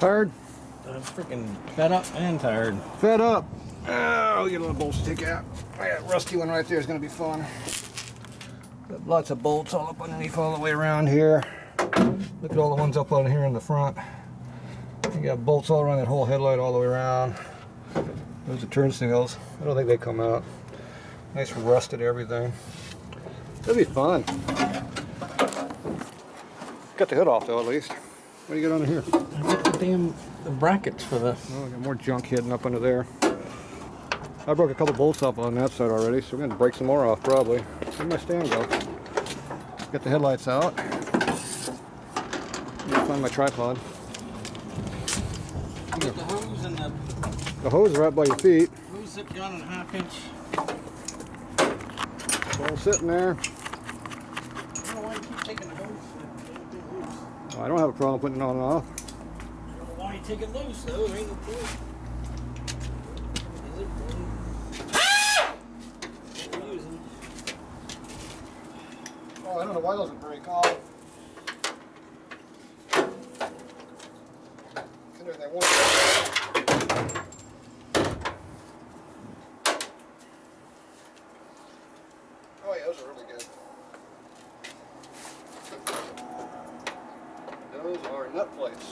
Tired? I'm freaking fed up and tired. Fed up. Oh, get a little bolt stick out. That rusty one right there is going to be fun. Got lots of bolts all up underneath all the way around here. Look at all the ones up on here in the front. You got bolts all around that whole headlight all the way around. Those are turnstiles. I don't think they come out. Nice rusted everything. It'll be fun. Got the hood off though, at least. What do you got under here? I got the damn brackets for the... Oh, I got more junk hidden up under there. I broke a couple bolts off on that side already, so we're going to break some more off probably. Where'd my stand go? Get the headlights out. Find my tripod. Get the hose and the hose is right by your feet. hose zip gun and 1/2 inch. It's all sitting there. I don't know why you keep taking the hose. I don't have a problem putting it on and off. I don't know why you take it loose though. There ain't no point. Is it what we're using? Oh, I don't know why those would break off. They won't. Oh yeah, those are really good. Those are nut plates.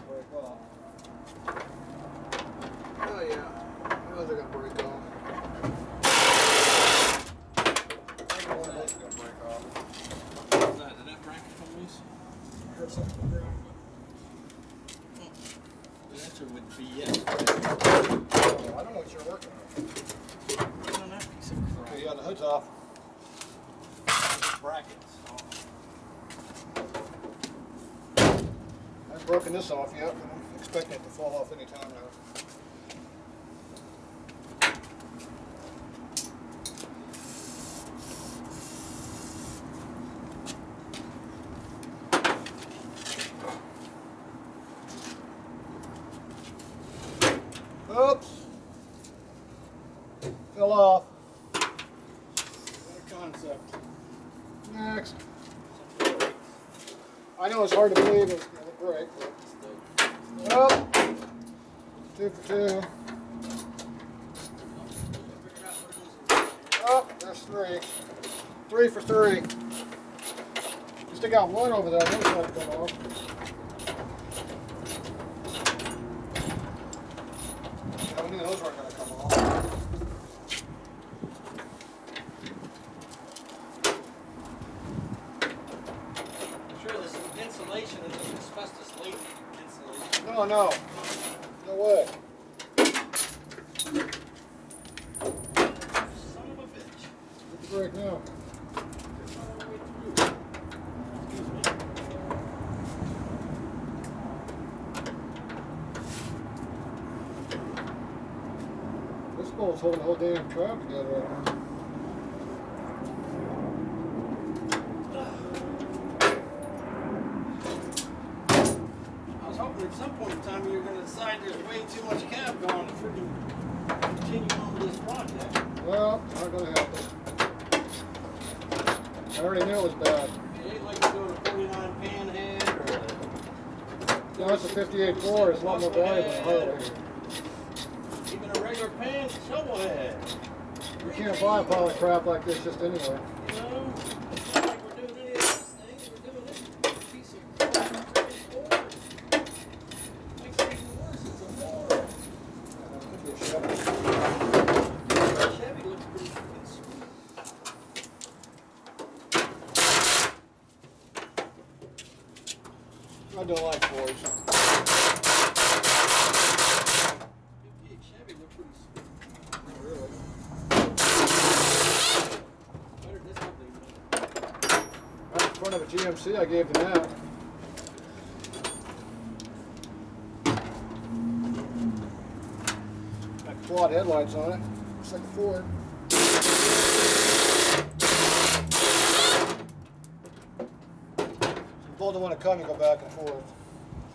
Break off. Oh yeah, those are gonna break off. Every one of those is gonna break off. Did that bracket come loose? I heard something on the ground. The answer would be yes. Oh, I don't know what you're working on. On that piece of crap. Okay, yeah, the hood's off. Brackets. I haven't broken this off yet, but I'm expecting it to fall off any time now. Oops. Fell off. What a concept. Next. I know it's hard to believe it's going to break, but... Oh! 2 for 2. Oh, there's 3. 3 for 3. You still got one over there. Those got to come off. I knew those weren't going to come off. Insulation is asbestos laden insulation. No, no. No way. Son of a bitch. It's a break now. It's all the way through. Excuse me. This bolt's holding the whole damn trap together right now. At some point in time, you're going to decide there's way too much cab going to freaking continue on with this project. Well, not going to happen. I already knew it was bad. It ain't like you're doing a 49 pan head or No, it's a 58.4. It's a lot more valuable than a Harley. even a regular pan shovel head. You can't buy a pile of crap like this just anywhere. You know, it's not like we're doing any of these things. We're doing this piece of freaking board. Makes it even worse. It's a board. Could be a Chevy. Chevy looks pretty freaking sweet. I don't like Fords. 58 Chevy look pretty sweet. Not really. Better than this company. Right in front of a GMC, I gave them that. Got quad headlights on it. Looks like a Ford. So you pull the one to come and go back and forth.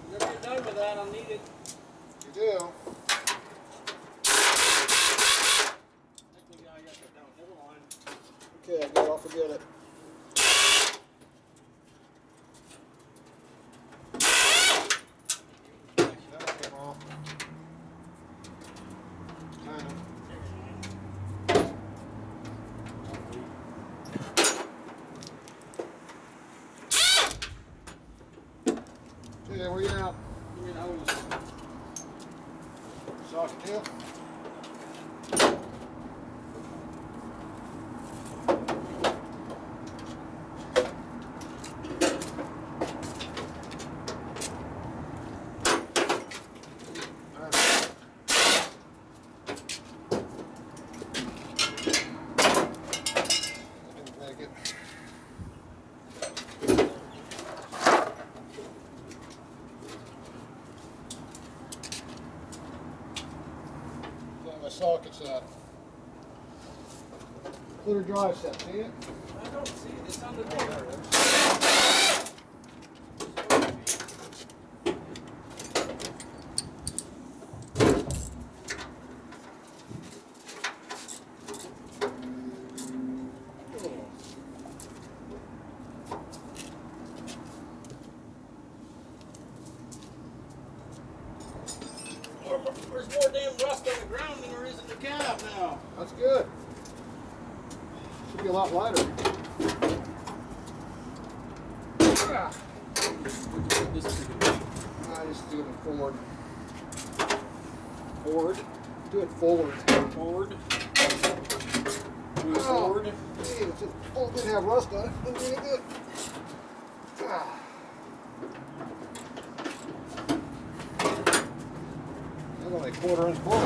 Whenever you're done with that, I'll need it. You do. Technically, I got that down. Never mind. Okay, I guess I'll forget it. Yeah, where you at? Give me an hose. Socket tail. My socket's at. Clear drive set, see it? I don't see it. It's on the door. There's more damn rust on the ground than there is in the cab now. That's good. Should be a lot lighter. Ah. This is a good I just do it forward. Forward. Do it forward. forward. Move Oh. forward. Hey, it just didn't have rust on it. Didn't really good. Ah. That's only a 1/4 inch bolt.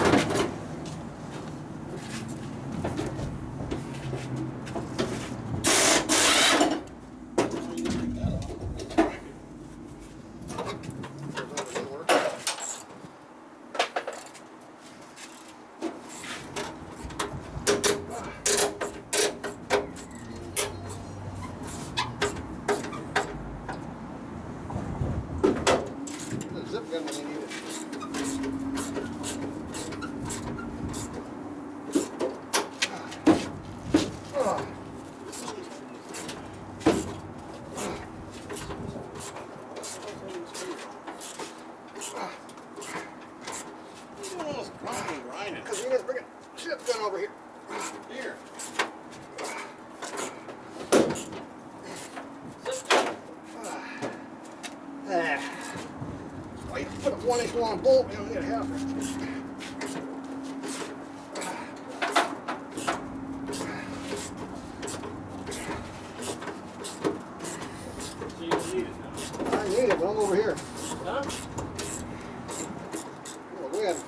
Zip gun when you need it. Because you need to bring a zip gun over here. Here. Why you put a 1-inch long bolt, you don't need a half inch. So you don't need it now. I need it, but I'm over here. Huh? Oh, wind.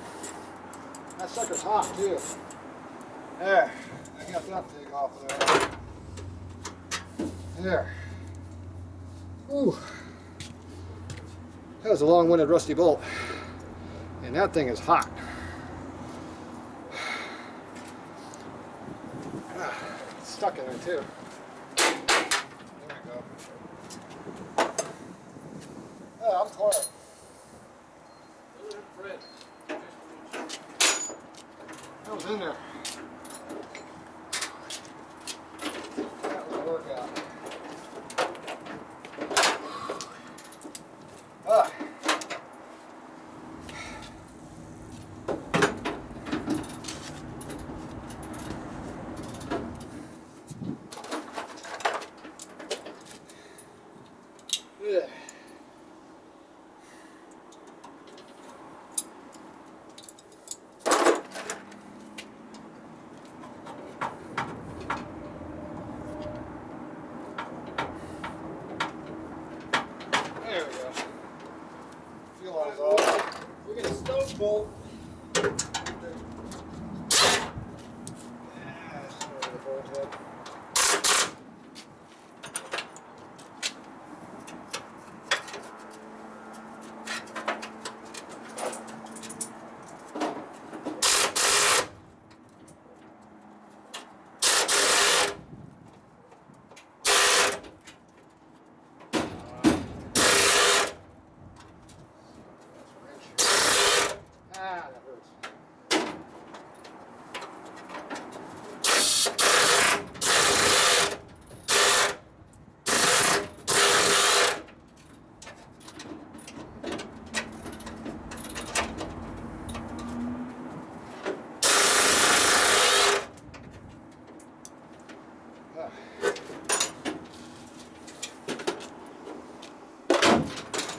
That sucker's hot too. There. I got that to take off of there. There. Ooh. That was a long-winded rusty bolt. And that thing is hot. It's stuck in there too. There we go. Oh, I'm tired. Fred. That was in there. That was a workout. Ah. Yeah. There we go. Fuel line is off. We get a stove bolt. Yeah, that's where the bolt's at. Ah.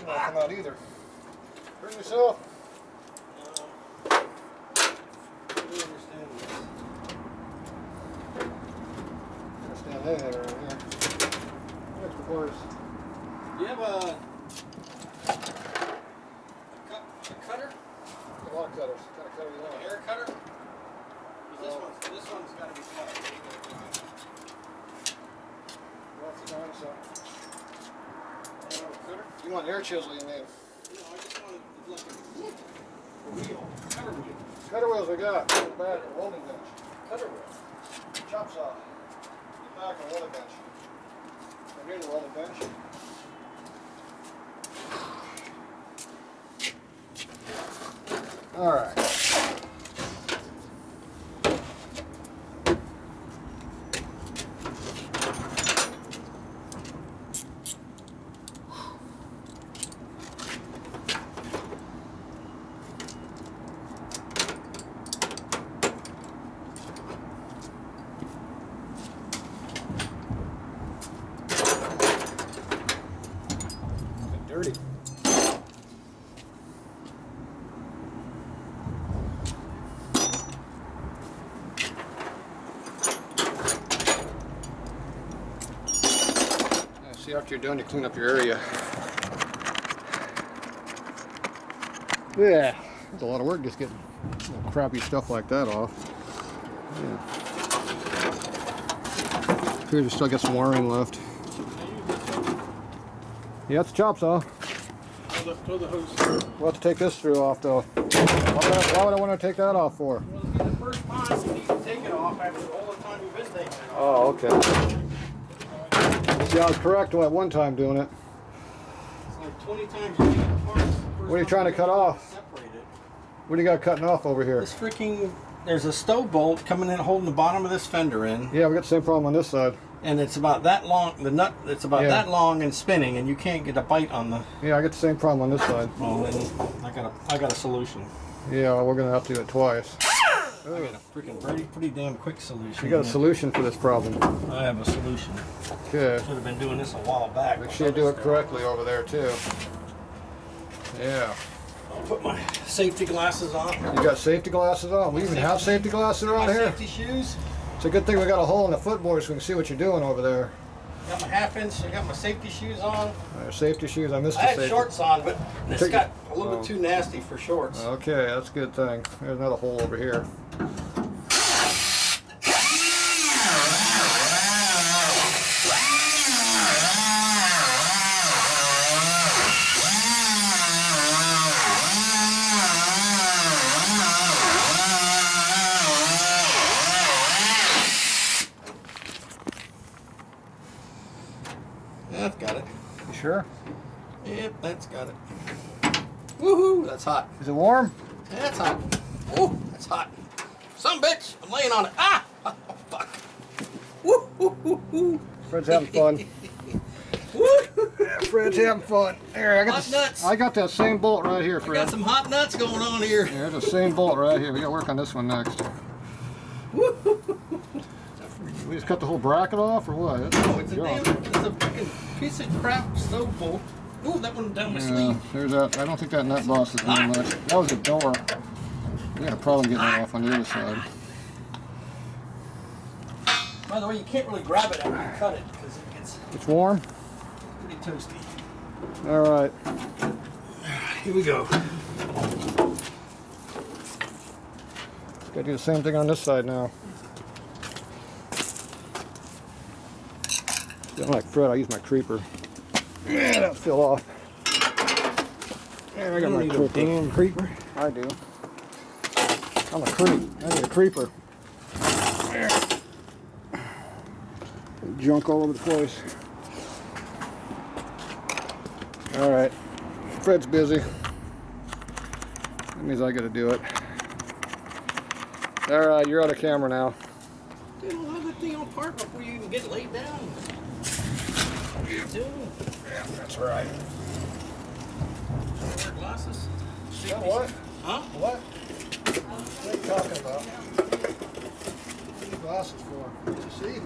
doesn't want to come out either. Hurt yourself? I don't understand this. Understand anything around here. Extra parts. Do you have a cutter? A lot of cutters. What kind of cutter you want? Air cutter? 'Cause this one's got to be flat. Lots of dinosaur. Cutter? You want air chisel, you mean? No, I just wanted like a wheel. Cutter wheel. Cutter wheels we got. In the back, a welding bench. Cutter wheel. Chop saw. In the back, a welding bench. Right here, the welding bench. All right. Dirty. See, after you're done, you clean up your area. Yeah, it's a lot of work just getting crappy stuff like that off. Yeah. Appears we still got some wiring left. Yeah, it's a chop saw. Throw the hose. We'll have to take this screw off though. Why would I want to take that off for? Well, it'll be the first time you need to take it off after all the time you've been taking it off. Oh, okay. See, I was correct at one time doing it. It's like 20 times you take it apart. What are you trying to cut off? Separate it. What do you got cutting off over here? This freaking, there's a stove bolt coming in holding the bottom of this fender in. Yeah, we got the same problem on this side. And it's about that long, the nut, it's about Yeah. that long and spinning, and you can't get a bite on the, Yeah, I got the same problem on this side. well, then I got a solution. Yeah, we're gonna have to do it twice. I got a freaking pretty damn quick solution. You got a solution for this problem. I have a solution. Okay. Should have been doing this a while back. Make sure you do it correctly over there too. Yeah. I'll put my safety glasses on. You got safety glasses on? We even have safety glasses around My here? safety shoes. It's a good thing we got a hole in the footboard so we can see what you're doing over there. Got my half-inch. I got my safety shoes on. Safety shoes, I missed I the had safety. shorts on, but this Take- got a little oh. bit too nasty for shorts. Okay, that's a good thing. There's another hole over here. That's got it. You sure? Yep, that's got it. Woohoo! That's hot. Is it warm? That's hot. Oh, that's hot. Some bitch! I'm laying on it. Ah! Oh, fuck. Woo-hoo-hoo-hoo. Fred's having fun. Woo! Fred's having fun. There, I got Hot nuts. I got that same bolt right here, I Fred. got some hot nuts going on here. Yeah, there's the same bolt right here. We got to work on this one next. We just cut the whole bracket off, or what? Oh, it's a fucking piece of crap stove bolt. Ooh, that one down my sleeve. There's that. I don't think that nut boss is doing much. That was the door. We had a problem getting it off on the other side. By the way, you can't really grab it after you cut it because it gets It's warm? pretty toasty. All right. Here we go. Got to do the same thing on this side now. Don't like Fred, I use my creeper. Yeah, that fell off. There, I got my creeper. Damn creeper. I do. I'm a creep. I need a creeper. There. Junk all over the place. All right. Fred's busy. That means I got to do it. All right, you're out of camera now. Dude, we'll have that thing on park before you even get laid down. What are you doing? Yeah, that's right. Wear glasses? What? Huh? What? What are you talking about? What are your glasses for? Did you see?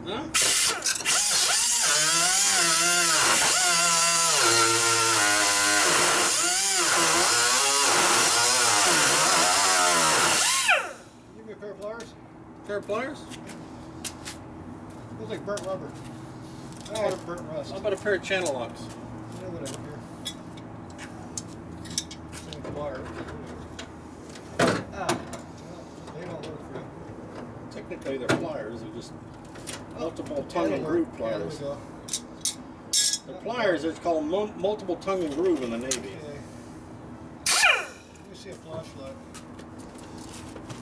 Huh? Give me a pair of pliers. Pair of pliers? Looks like burnt rubber. Oh, burnt rust. How about a pair of channel locks? Yeah, whatever. Here. Same plier. Ah. Well, they don't work for you. Technically they're pliers, they're just multiple tongue and groove pliers. Yeah, there we go. The pliers, it's called multiple tongue and groove in the Navy. Okay. Let me see a flashlight.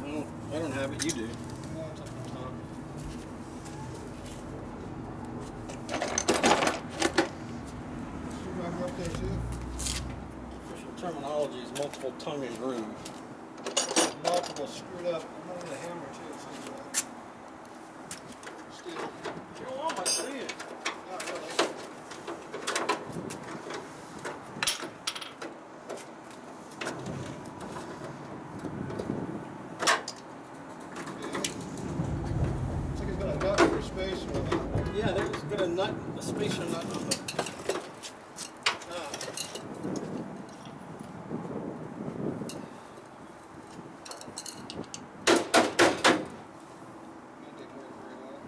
No, I don't have it, you do. No, it's up on top. Screwdriver up there too. Official terminology is multiple tongue and groove. Multiple screwed up. I'm running a hammer too. So steel. You don't want my sleeve. Not really. Looks like it's got a nut for a space with it. Yeah, there's got a nut, a spacer nut on the. Didn't work very well.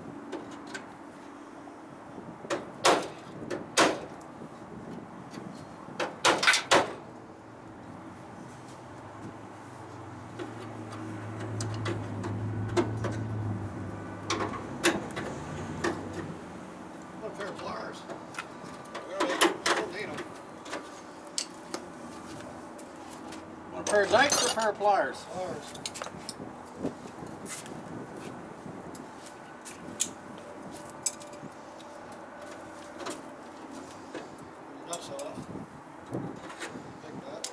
What a pair of pliers. Still need 'em. Want a pair of dikes or a pair of pliers? Pliers. Nuts off. Take that.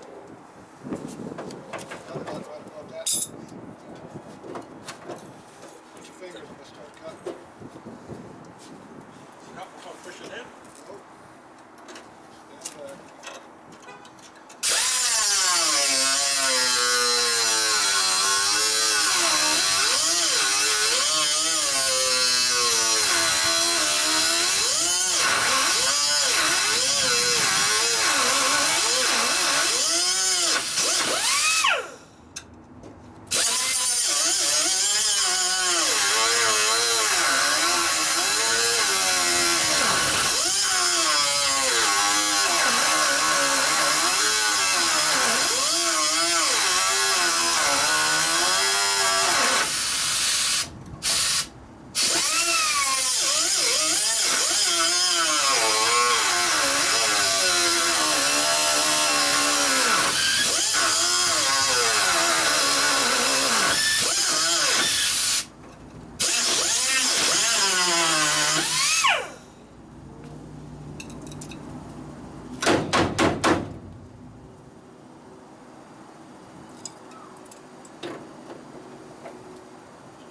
Another nut right above that. Put your fingers and start cutting. No, I'll push it in. Nope. Stand back.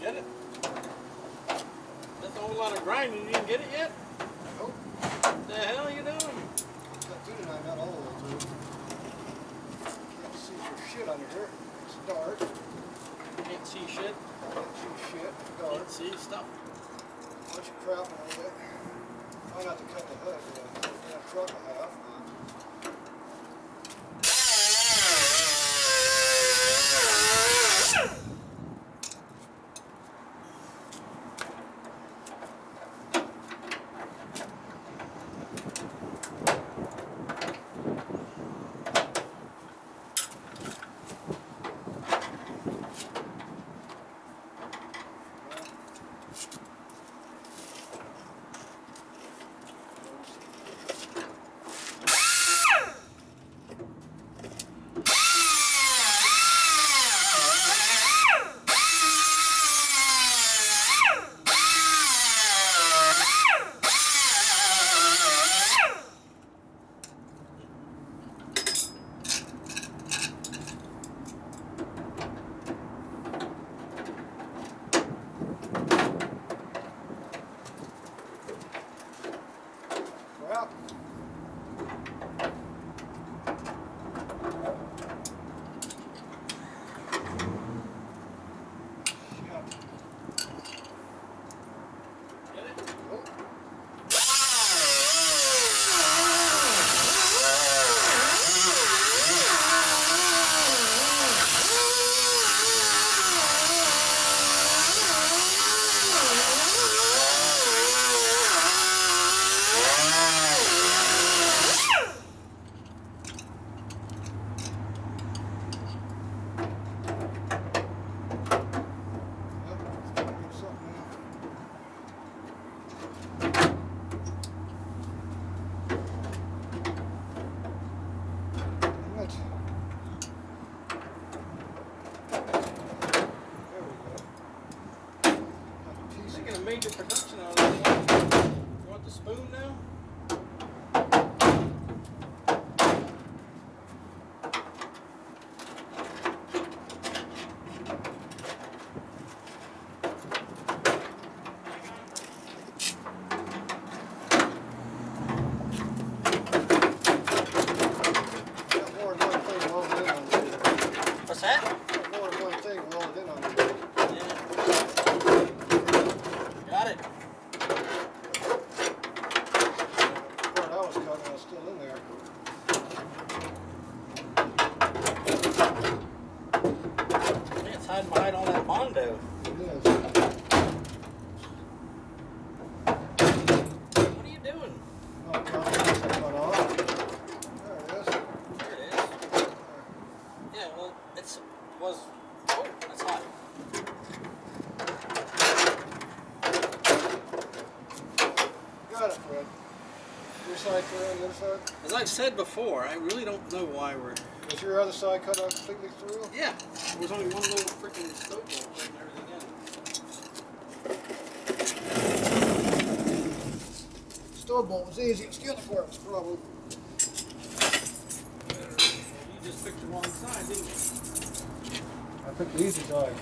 Get it? That's a whole lot of grinding. You didn't get it yet? Nope. What the hell are you doing? Got two tonight, not all the way through. Can't see for shit under here. It's dark. Can't see shit. Can't see shit. Dark. Can't see stuff. Bunch of crap in there. Try not to cut the hood. Yeah, truck a half. Get it? major production out of this. You want the spoon now? What's that? More than one thing rolled in on you. Yeah. Got it. The part I was cutting was still in there. Yeah, it's hiding behind all that Mondo. It is. What are you doing? Oh, cut off. There it is. There it is. Yeah, well, oh, that's hot. Got it, Fred. Your side clear on the other side? As I've said before, I really don't know why we're... Was your other side cut out completely through? Yeah, there was only one little freaking stove bolt holding everything in. Stove bolt was easiest. The other part was probably. You just picked the wrong side, didn't you? I picked the easy side.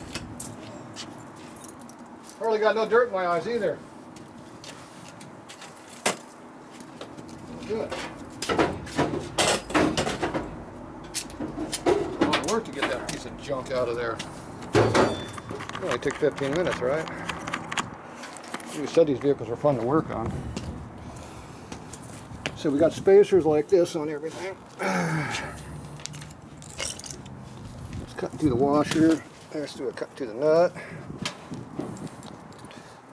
Hardly got no dirt in my eyes either. Good. A lot of work to get that piece of junk out of there. It only took 15 minutes, right? You said these vehicles are fun to work on. So we got spacers like this on everything. Let's cut through the washer. Let's do a cut through the nut.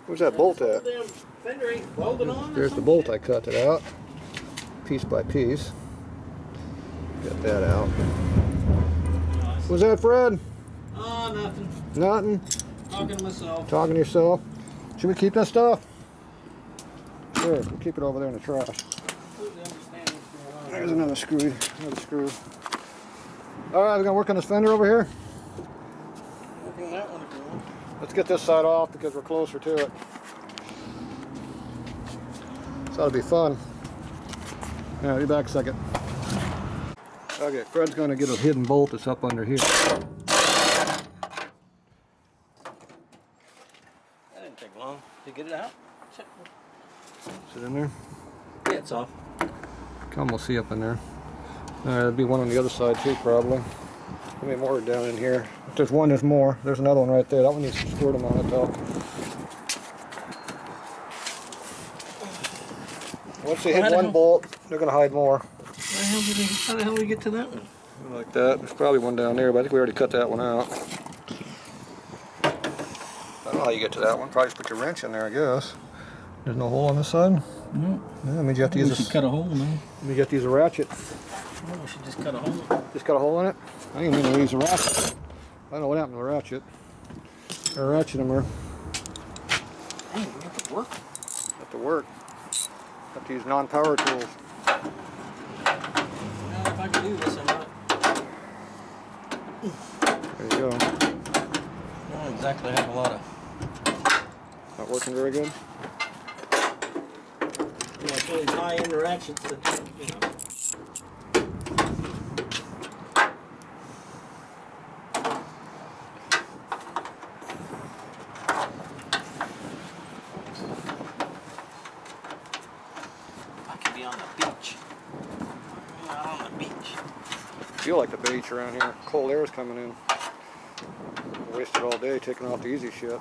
Where's that bolt at? Damn fender ain't welded on. There's the bolt. I cut it out, piece by piece. Get that out. What's that, Fred? Oh, nothing. Nothing. Talking to myself. Talking to yourself. Should we keep that stuff? Sure. We'll keep it over there in the trash. Completely understand what's going on. There's another screw. Another screw. All right, we're gonna work on this fender over here. Working on that one if you want. Let's get this side off because we're closer to it. So that'll be fun. Yeah, I'll be back a second. Okay, Fred's going to get a hidden bolt that's up under here. That didn't take long to get it out. Is it in there? Yeah, it's off. Come, we'll see up in there. There'll be one on the other side too, probably. How many more are down in here? If there's one, there's more. There's another one right there. That one needs some squirt on it, though. Once they hit one bolt, they're going to hide more. How the hell did we get to that one? Like that. There's probably one down there, but I think we already cut that one out. I don't know how you get to that one. Probably just put your wrench in there, I guess. There's no hole on this side? No. Yeah, that means you have to use We should cut a hole, man. You have to use a ratchet. Oh, we should just cut a hole. Just got a hole in it? I didn't mean to use a ratchet. I don't know what happened to the ratchet. Or ratchet them. Dang, we have to work. Have to work. Have to use non-power tools. Well, if I can do this, I'm not. There you go. I don't exactly have a lot of. Not working very good. You know, it's really high-end ratchets that, you know. I could be on the beach. I'm out on the beach. Feel like the beach around here. Cold air is coming in. Wasted all day taking off the easy shit.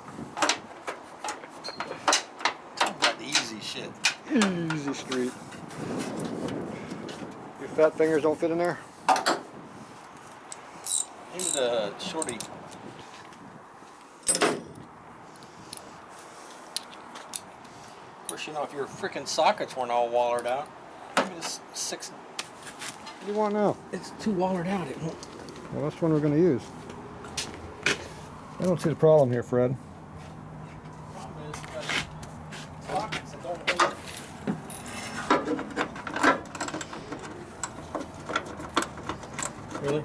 Talk about the easy shit. Easy street. Your fat fingers don't fit in there? Maybe the shorty. Of course, you know, if your freaking sockets weren't all wallered out, maybe it's six. What do you want now? It's too wallered out. It won't. Well, that's one we're going to use. I don't see the problem here, Fred. Problem is, sockets that don't hold it. Really?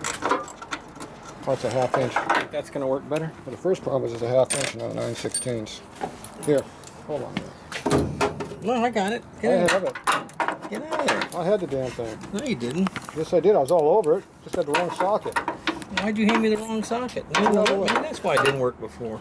Oh, it's a ½ inch. Think that's going to work better? Well, the first problem is it's a ½ inch, not a 9/16. Here, Hold on. No, I got it. I Get have it. out. Get out of there. I had the damn thing. No, you didn't. Yes, I did. I was all over it. Just had the wrong socket. Why'd you hand me the wrong socket? Maybe that's why it didn't work before.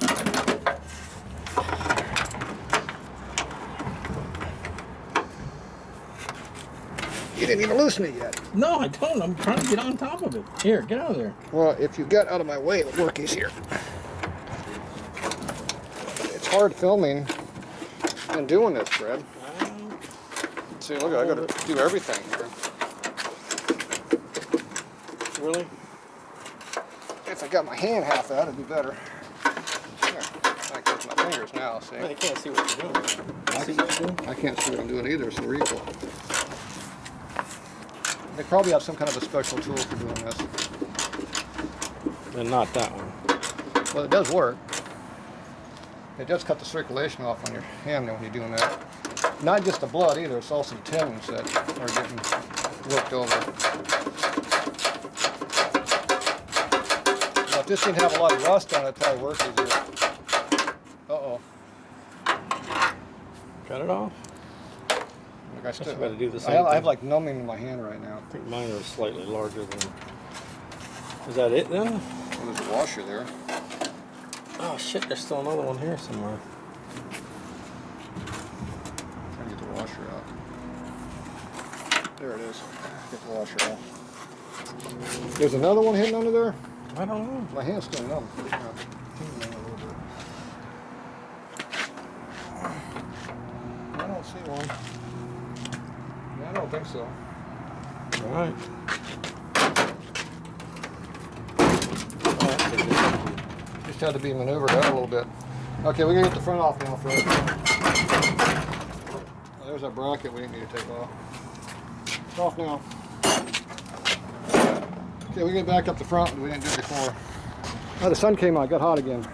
You didn't even loosen it yet. No, I don't. I'm trying to get on top of it. Here, get out of there. Well, if you get out of my way, it'll work easier. It's hard filming and doing this, Fred. See, look, I gotta do everything here. Really? If I got my hand half out, it'd be better. Here, I can use my fingers now, see? I can't see what you're doing. See what you're doing? I can't see what I'm doing either, so we're equal. They probably have some kind of a special tool for doing this. And not that one. Well, it does work. It does cut the circulation off on your hand when you're doing that. Not just the blood either, it's also the tendons that are getting worked over. Now, if this didn't have a lot of rust on it, it'd probably work easier. Uh-oh. Cut it off? Like I still got to do the same I have thing. like numbing in my hand right now. I think mine are slightly larger than... Is that it then? Well, there's a washer there. Oh shit, there's still another one here somewhere. Trying to get the washer out. There it is. Get the washer out. There's another one hidden under there? I don't know. My hand's still numb. Yeah. I don't see one. Yeah, I don't think so. All right. Just had to be maneuvered out a little bit. Okay, we're gonna get the front off now, Fred. Well, there's our bracket we didn't need to take off. It's off now. Okay, we get back up the front. We didn't do it before. Oh, the sun came out. Got hot again.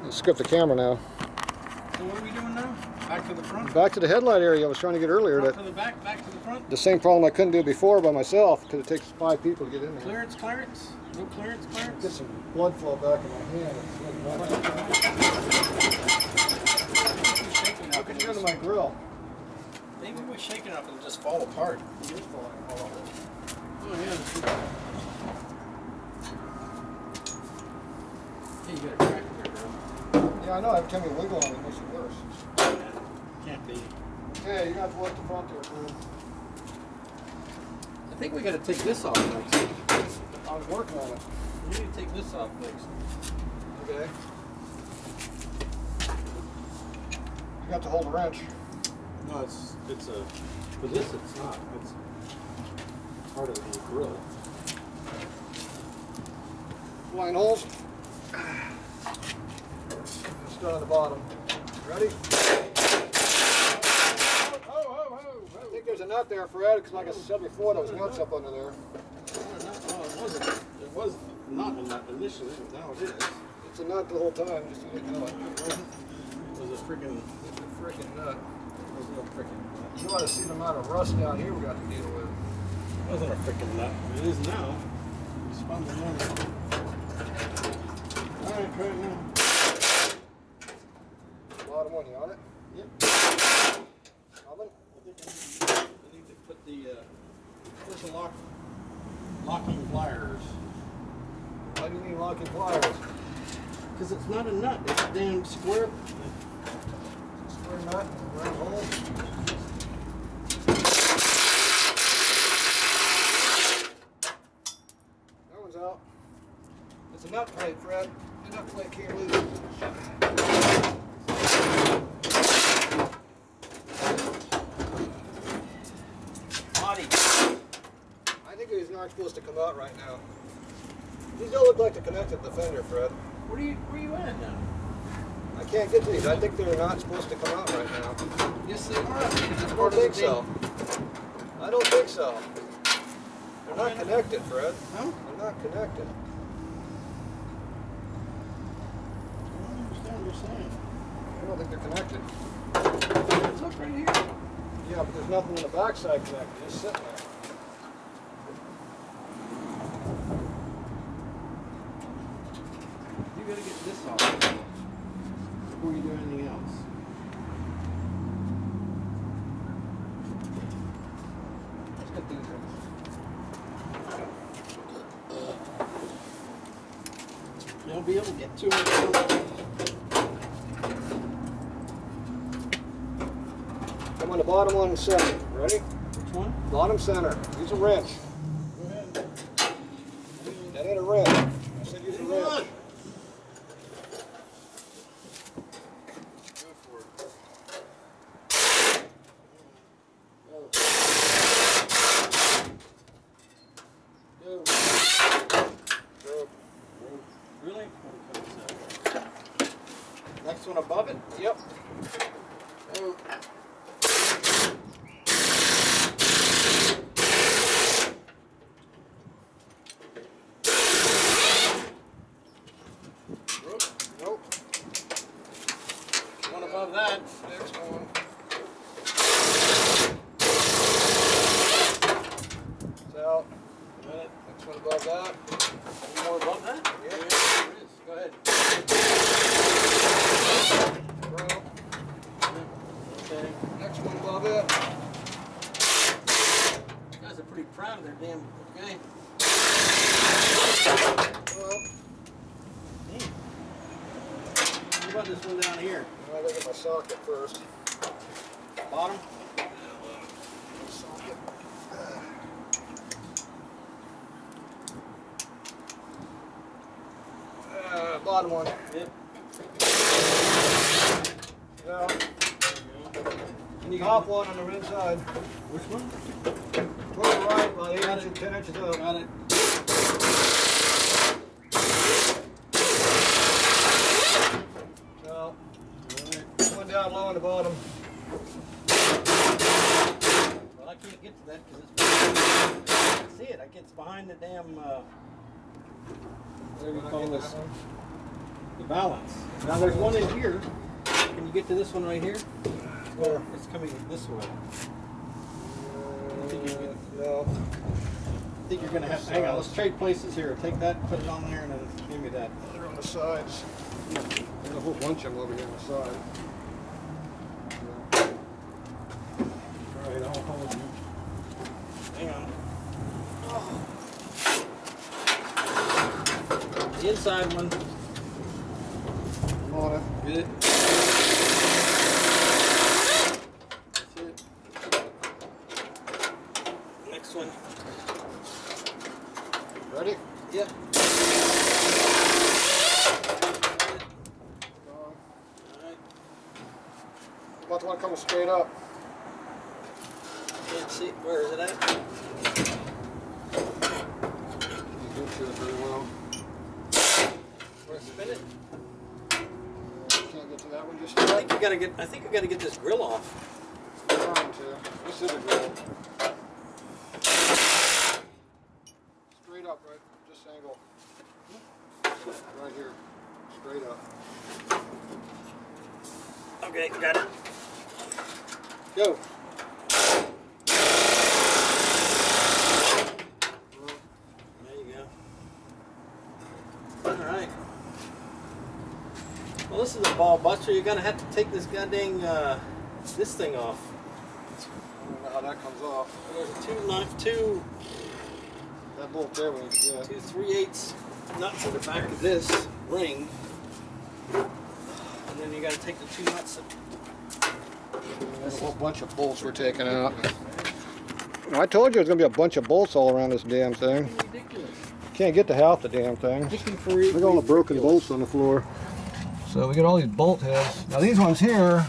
Let's skip the camera now. So what are we doing now? Back to the front? Back to the headlight area I was trying to get earlier. Front That to the back, back to the front? the same problem I couldn't do before by myself because it takes 5 people to get in there. Clearance, clearance? No clearance, Get clearance? some blood flow back in my hand. How can you go to my grill? Maybe we're shaking up and just fall apart. It is falling apart. Oh yeah. Hey, you got a crack there, bro. Yeah, I know. Every time you wiggle on it, it makes it worse. Can't be. Okay, you got to work the front there, man. I think we got to take this off next. I was working on it. We need to take this off next. Okay. You got to hold the wrench. No, it's a. For this, it's not. It's part of the grill. Line holes. Start on the bottom. Ready? I think there's a nut there, Fred, because like I said before, there was nuts up under there. No, it wasn't. It was not a nut initially, but now it is. It's a nut the whole time, just you didn't know it. It was a freaking. It's a freaking nut. You ought to see the amount of rust down here we got to deal with. It wasn't a freaking nut. It is now. We spun the money. Alright, try it now. Bottom one, you on it? Yep. Oven? I need to put the where's the locking pliers? Why do you need locking pliers? Because it's not a nut. It's a damn square. Square nut, round hole. That one's out. It's a nut plate, Fred. The nut plate can't lose. Body. I think these aren't supposed to come out right now. These don't look like the connected to the fender, Fred. Where you at now? I can't get to these. I think they're not supposed to come out right now. Yes, they are. I don't think so. I don't think so. They're not connected, Fred. Huh? They're not connected. I don't understand what you're saying. I don't think they're connected. Let's look right here. Yeah, but there's nothing on the backside connected. It's just sitting there. You gotta get this off before you do anything else. be able to get to it. I'm on the bottom one center. Ready? Which one? Bottom center. Use a wrench. Go ahead. That ain't a wrench. I said use a Come wrench. on. Go for it. Go. Go. Really? Next one above it? Yep. Go. Nope. One above that. Next one. It's out. Got it. Next one above that. Any more above that? Yeah. There it is. Go ahead. Broke. Okay. Next one above it. You guys are pretty proud of their damn. Okay. Well, What about this one down here? I gotta get my socket first. Bottom? Socket. Bottom one. Yep. Yeah. And you Top got one on the red side. which one? Toward the right, about 8 Got inches, it. 10 inches up. Got it. No. Alright. One down low on the bottom. Well, I can't get to that because it's behind. I can't see it. I get behind the damn. Whatever you call this. The balance. Now there's one in here. Can you get to this one right here? Where? It's coming this way. No. I think you're gonna have. Hang on. Let's trade places here. Take that, put it on there, and then give me that. They're on the sides. There's a whole bunch of them over here on the side. Alright, I'll hold you. Hang on. The inside one. I'm on it. Get it. That's it. Next one. Ready? Yep. Alright. About the one coming straight up. Can't see. Where is it at? You do shoot it very well. Where spin it? Can't get to that one just I yet. think you gotta get. I think you gotta get this grill off. Trying to. This is a grill. Straight up, right? This angle. Right here. Straight up. Okay, got it. Go. There you go. All right. Well, this is a ball buster. You're gonna have to take this goddamn this thing off. I don't know how that comes off. There's two That bolt there we need to get. 3/8 nuts in the back of this ring, and then you got to take the two nuts. There's a whole bunch of bolts we're taking out. I told you there's going to be a bunch of bolts all around this damn thing. Ridiculous. Can't get to half the damn thing. Look at all the broken bolts on the floor. So we got all these bolt heads. Now these ones here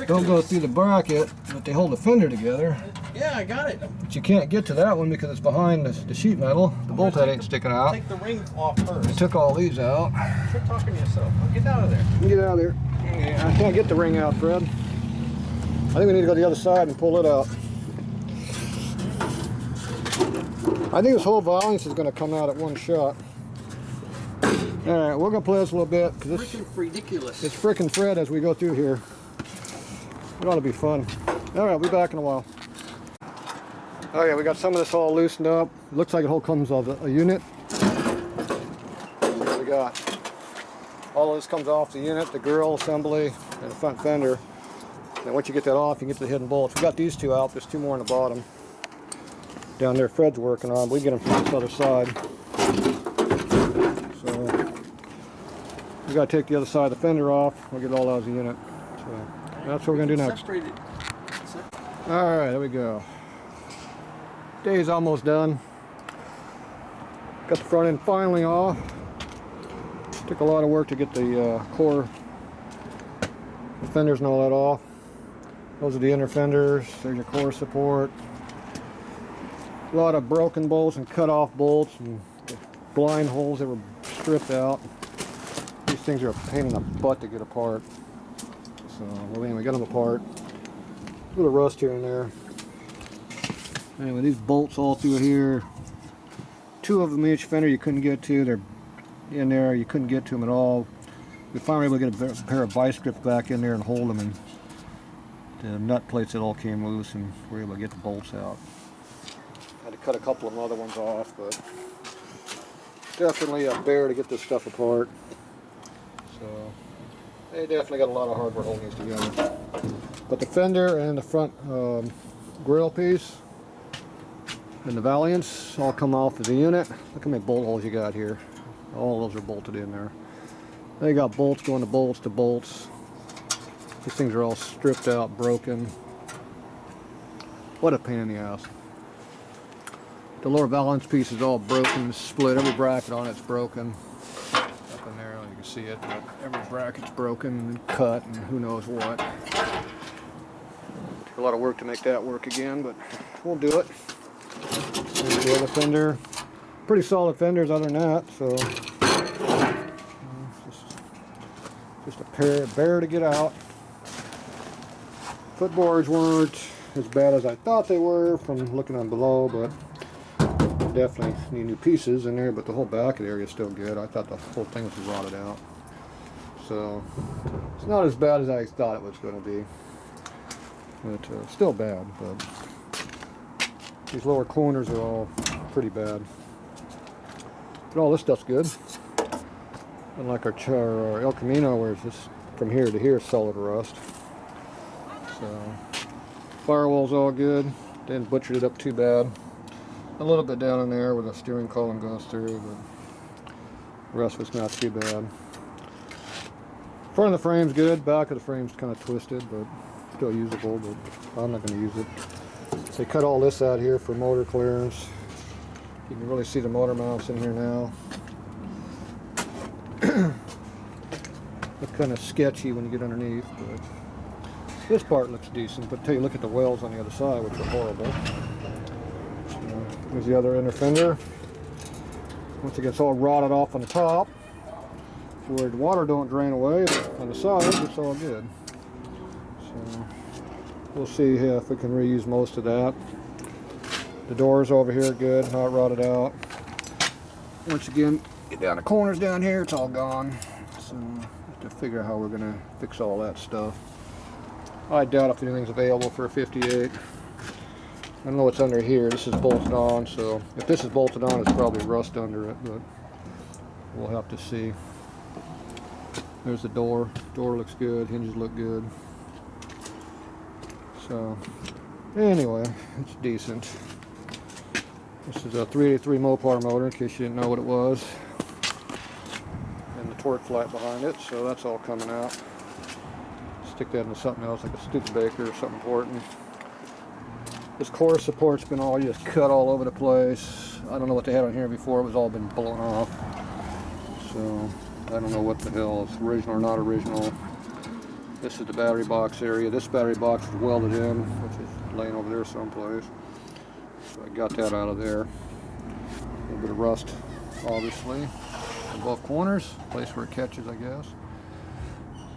don't go through the bracket, but they hold the fender together. Yeah, I got it. But you can't get to that one because it's behind the sheet metal. The bolt head ain't sticking out. Take the ring off I first. took all these out. Quit talking to yourself. I'll get out of there. Get out of there. I can't get the ring out, Fred. I think we need to go to the other side and pull it out. I think this whole valance is going to come out at one shot. Alright, we're going to play this a little bit because Freaking ridiculous. it's frickin' Fred as we go through here. It ought to be fun. Alright, we'll be back in a while. Okay, we got some of this all loosened up. Looks like it all comes off a unit. What we got? All of this comes off the unit, the grill assembly, and the front fender. And once you get that off, you can get to the hidden bolts. We got these two out. There's two more on the bottom. Down there Fred's working on. We get them from this other side. So We got to take the other side of the fender off. We'll get it all out of the unit. So that's what we're going to do next. Alright, there we go. Day's almost done. Got the front end finally off. Took a lot of work to get the core fenders and all that off. Those are the inner fenders. There's your core support. A lot of broken bolts and cut off bolts and blind holes that were stripped out. These things are a pain in the butt to get apart. So, well, anyway, got them apart. A little rust here and there. Anyway, these bolts all through here. 2 of them each fender you couldn't get to. They're in there. You couldn't get to them at all. We finally were able to get a pair of vice grips back in there and hold them, and the nut plates that all came loose, and we were able to get the bolts out. Had to cut a couple of other ones off, but definitely a bear to get this stuff apart. So they definitely got a lot of hardware holding these together. But the fender and the front grill piece and the valiants all come off of the unit. Look how many bolt holes you got here. All those are bolted in there. They got bolts going to bolts to bolts. These things are all stripped out, broken. What a pain in the ass. The lower valance piece is all broken, split. Every bracket on it's broken. Up in there, you can see it, but every bracket's broken and cut and who knows what. Took a lot of work to make that work again, but we'll do it. There's the other fender. Pretty solid fenders other than that, so just a bear to get out. Footboards weren't as bad as I thought they were from looking on below, but definitely need new pieces in there, but the whole back area is still good. I thought the whole thing was rotted out. So it's not as bad as I thought it was going to be, but still bad. But these lower corners are all pretty bad. But all this stuff's good. Unlike our El Camino, where it's just from here to here solid rust. So firewall's all good. Didn't butcher it up too bad. A little bit down in there where the steering column goes through, but the rest of it's not too bad. Front of the frame's good. Back of the frame's kind of twisted, but still usable. But I'm not going to use it. They cut all this out here for motor clearance. You can really see the motor mounts in here now. Look kind of sketchy when you get underneath, but this part looks decent. But until you look at the welds on the other side, which are horrible. There's the other inner fender. Once it gets all rotted off on the top, where the water don't drain away, on the sides it's all good. So we'll see if we can reuse most of that. The doors over here are good, not rotted out. Once again, get down the corners down here, it's all gone. So have to figure out how we're going to fix all that stuff. I doubt if anything's available for a 58. I don't know what's under here. This is bolted on, so if this is bolted on, it's probably rust under it, but we'll have to see. There's the door. Door looks good. Hinges look good. So anyway, it's decent. This is a 383 Mopar motor, in case you didn't know what it was. And the torque flat behind it, so that's all coming out. Stick that into something else, like a Studebaker or something important. This core support's been all just cut all over the place. I don't know what they had on here before. It was all been blown off. So I don't know what the hell is original or not original. This is the battery box area. This battery box is welded in, which is laying over there someplace. So I got that out of there. A little bit of rust, obviously, in both corners. Place where it catches, I guess.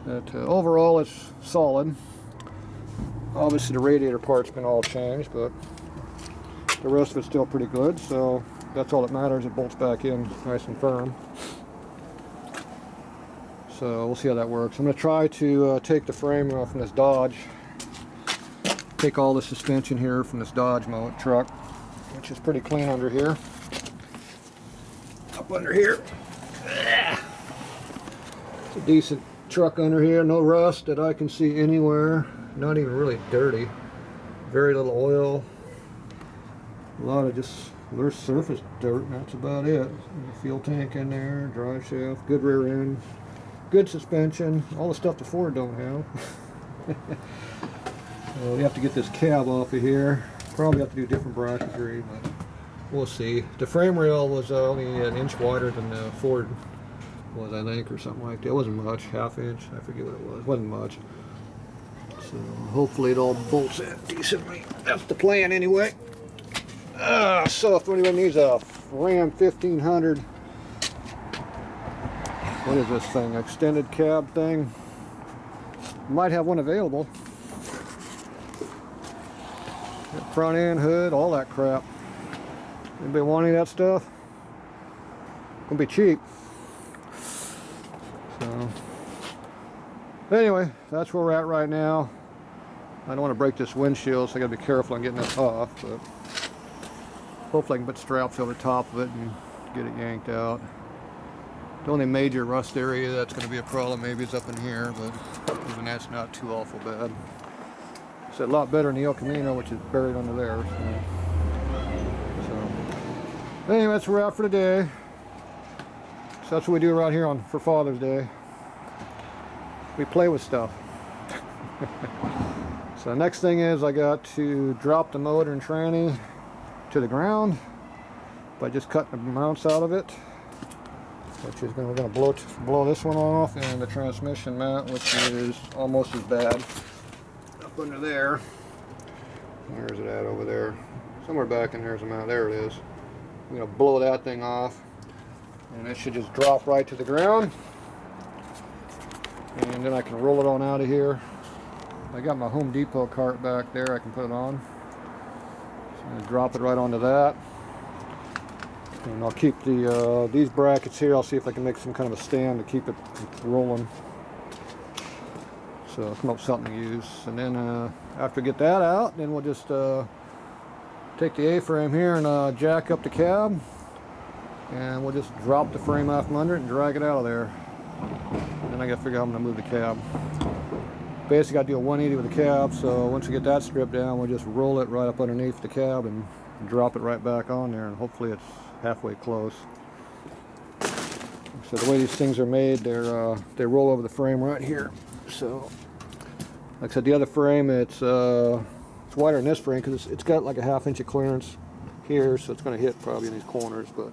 But overall, it's solid. Obviously the radiator part's been all changed, but the rest of it's still pretty good, so that's all that matters. It bolts back in nice and firm. So we'll see how that works. I'm going to try to take the frame off from this Dodge. Take all the suspension here from this Dodge truck, which is pretty clean under here. Up under here. It's a decent truck under here. No rust that I can see anywhere. Not even really dirty. Very little oil. A lot of just there's surface dirt, and that's about it. Fuel tank in there, drive shaft, good rear end. good suspension, all the stuff the Ford don't have. So we have to get this cab off of here. Probably have to do different bracketry, but we'll see. The frame rail was only an inch wider than the Ford was, I think, or something like that. It wasn't much, half inch, I forget what it was. It wasn't much. So hopefully it all bolts in decently. That's the plan anyway. So if anyone needs a Ram 1500, what is this thing, extended cab thing? Might have one available. Got front end, hood, all that crap. Anybody want any of that stuff? Gonna be cheap. So anyway, that's where we're at right now. I don't want to break this windshield, so I gotta be careful on getting this off, but hopefully I can put straps over the top of it and get it yanked out. The only major rust area that's going to be a problem maybe is up in here, but even that's not too awful bad. It's a lot better than the El Camino, which is buried under there. So anyway, that's where we're at for today. So that's what we do around here for Father's Day. We play with stuff. So the next thing is I got to drop the motor and tranny to the ground by just cutting the mounts out of it. Which is we're going to blow this one off, and the transmission mount, which is almost as bad, up under there. Where's it at over there? Somewhere back in there's a mount. There it is. I'm going to blow that thing off, and it should just drop right to the ground. And then I can roll it on out of here. I got my Home Depot cart back there. I can put it on. So I'm going to drop it right onto that. And I'll keep these brackets here. I'll see if I can make some kind of a stand to keep it rolling. So I'll come up with something to use. And then after we get that out, then we'll just take the A-frame here and jack up the cab. And we'll just drop the frame out from under it and drag it out of there. And then I gotta figure out how I'm gonna move the cab. Basically gotta do a 180 with the cab, so once we get that stripped down, we'll just roll it right up underneath the cab and drop it right back on there, and hopefully it's halfway close. So the way these things are made, they roll over the frame right here. So like I said, the other frame, it's wider than this frame because it's got like a 1/2 inch of clearance here, so it's going to hit probably in these corners, but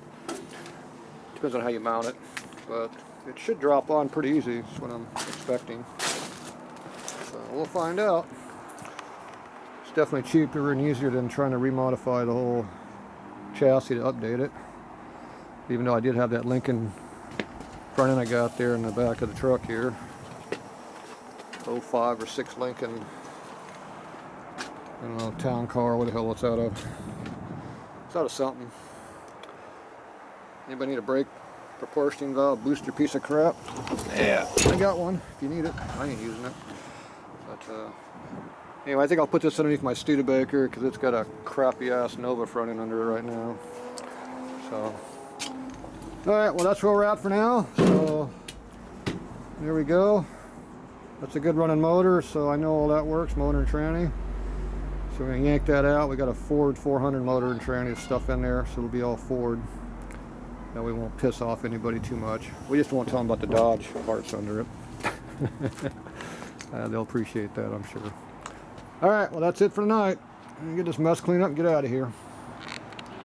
depends on how you mount it. But it should drop on pretty easy. That's what I'm expecting. So we'll find out. It's definitely cheaper and easier than trying to remodify the whole chassis to update it. Even though I did have that Lincoln front end I got there in the back of the truck here. 05 or 6 Lincoln, I don't know, town car, what the hell it's out of. It's out of something. Anybody need a brake proportioning valve booster piece of crap? Yeah, I got one if you need it. I ain't using it. But anyway, I think I'll put this underneath my Studebaker because it's got a crappy ass Nova front end under it right now. So, alright, well that's where we're at for now. So, there we go. That's a good running motor, so I know all that works, motor and tranny. So we're going to yank that out. We got a Ford 400 motor and tranny stuff in there, so it'll be all Ford. That way we won't piss off anybody too much. We just won't tell them about the Dodge parts under it. They'll appreciate that, I'm sure. Alright, well that's it for tonight. I'm going to get this mess cleaned up and get out of here.